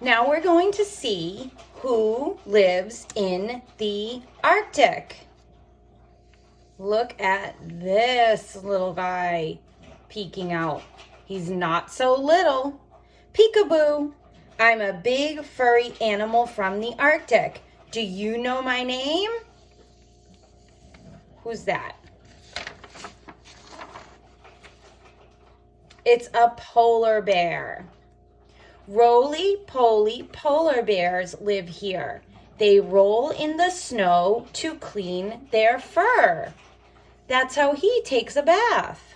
Now we're going to see who lives in the Arctic. Look at this little guy peeking out. He's not so little. Peekaboo. I'm a big furry animal from the Arctic. Do you know my name? Who's that? It's a polar bear. Roly-poly polar bears live here. They roll in the snow to clean their fur. That's how he takes a bath.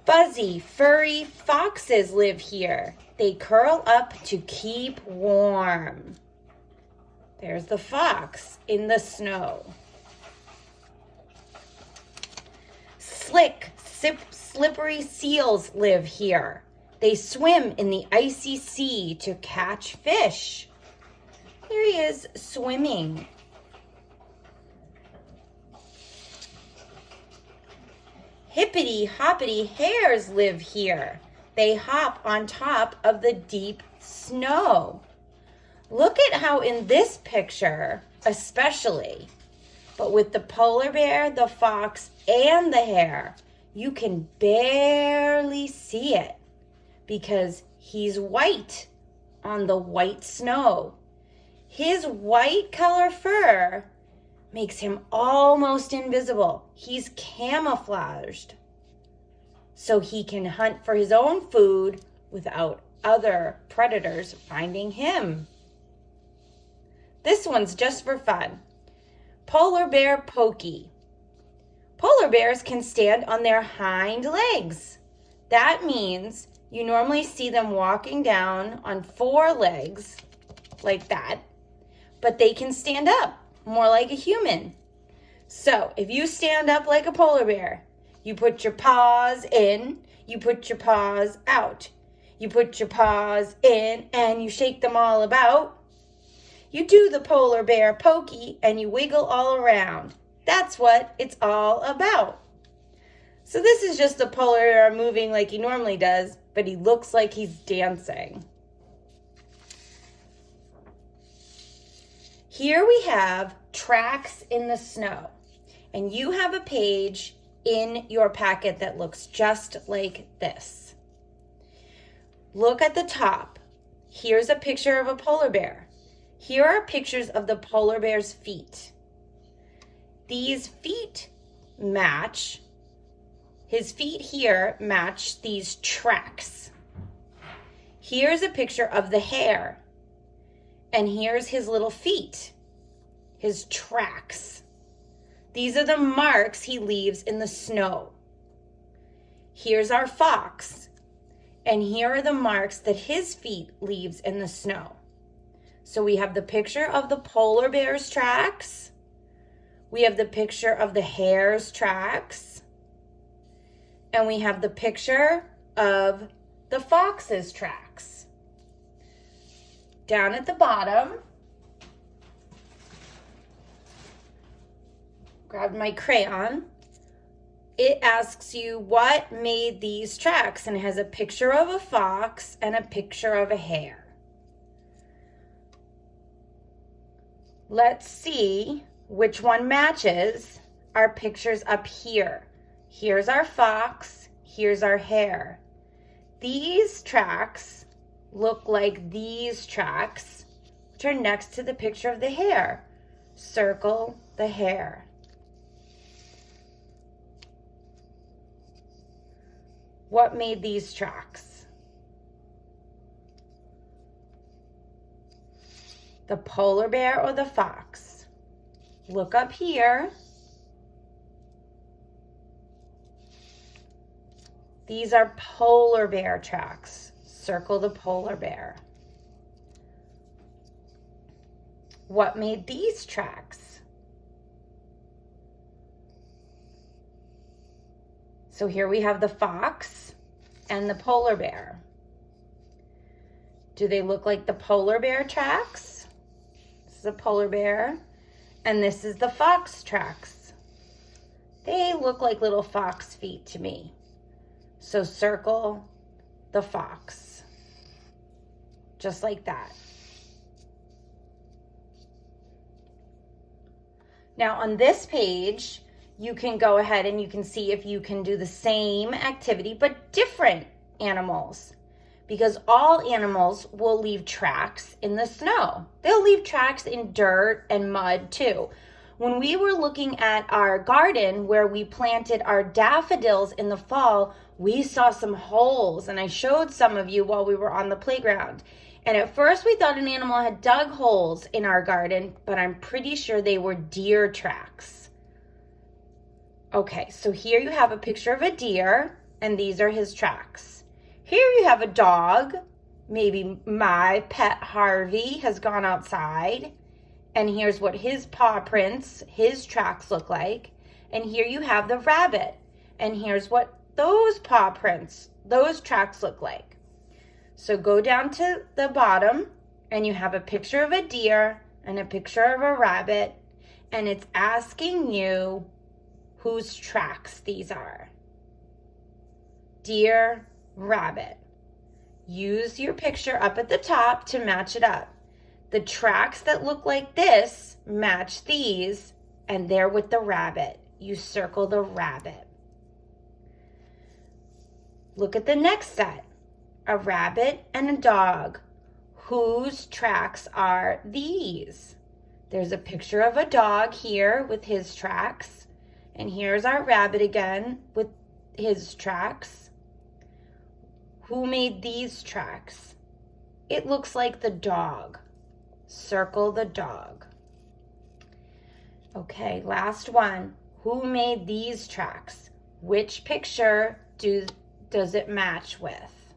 Fuzzy, furry foxes live here. They curl up to keep warm. There's the fox in the snow. Slick, slippery seals live here. They swim in the icy sea to catch fish. Here he is swimming. Hippity-hoppity hares live here. They hop on top of the deep snow. Look at how in this picture, especially, but with the polar bear, the fox, and the hare, you can barely see it because he's white on the white snow. His white color fur makes him almost invisible. He's camouflaged so he can hunt for his own food without other predators finding him. This one's just for fun. Polar bear pokey. Polar bears can stand on their hind legs. That means you normally see them walking down on 4 legs like that, but they can stand up more like a human. So if you stand up like a polar bear, you put your paws in, you put your paws out, you put your paws in, and you shake them all about. You do the polar bear pokey and you wiggle all around. That's what it's all about. So this is just the polar bear moving like he normally does, but he looks like he's dancing. Here we have tracks in the snow, and you have a page in your packet that looks just like this. Look at the top. Here's a picture of a polar bear. Here are pictures of the polar bear's feet. These feet match, his feet here match these tracks. Here's a picture of the hare. And here's his little feet, his tracks. These are the marks he leaves in the snow. Here's our fox. And here are the marks that his feet leaves in the snow. So we have the picture of the polar bear's tracks. We have the picture of the hare's tracks. And we have the picture of the fox's tracks. Down at the bottom, grab my crayon. It asks you what made these tracks, and it has a picture of a fox and a picture of a hare. Let's see which one matches our pictures up here. Here's our fox, here's our hare. These tracks look like these tracks, which are next to the picture of the hare. Circle the hare. What made these tracks? The polar bear or the fox? Look up here. These are polar bear tracks. Circle the polar bear. What made these tracks? So here we have the fox and the polar bear. Do they look like the polar bear tracks? This is a polar bear, and this is the fox tracks. They look like little fox feet to me. So circle the fox. just like that. Now on this page, you can go ahead and you can see if you can do the same activity, but different animals. Because all animals will leave tracks in the snow. They'll leave tracks in dirt and mud too. When we were looking at our garden where we planted our daffodils in the fall, we saw some holes, and I showed some of you while we were on the playground. And at first we thought an animal had dug holes in our garden, but I'm pretty sure they were deer tracks. Okay, so here you have a picture of a deer, and these are his tracks. Here you have a dog. Maybe my pet Harvey has gone outside. And here's what his paw prints, his tracks look like. And here you have the rabbit. And here's what those paw prints, those tracks look like. So go down to the bottom and you have a picture of a deer and a picture of a rabbit. And it's asking you whose tracks these are. Deer, rabbit. Use your picture up at the top to match it up. The tracks that look like this match these, and they're with the rabbit. You circle the rabbit. Look at the next set. A rabbit and a dog. Whose tracks are these? There's a picture of a dog here with his tracks, and here's our rabbit again with his tracks. Who made these tracks? It looks like the dog. Circle the dog. Okay, last one. Who made these tracks? Which picture does it match with?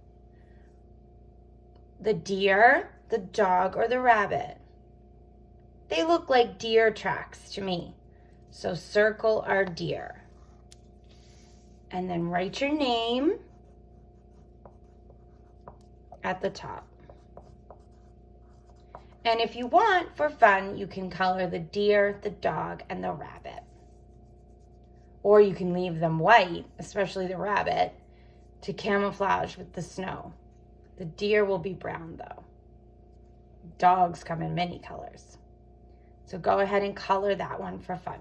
The deer, the dog, or the rabbit? They look like deer tracks to me. So circle our deer. And then write your name at the top. And if you want, for fun, you can color the deer, the dog, and the rabbit. Or you can leave them white, especially the rabbit, to camouflage with the snow. The deer will be brown though. Dogs come in many colors. So go ahead and color that one for fun.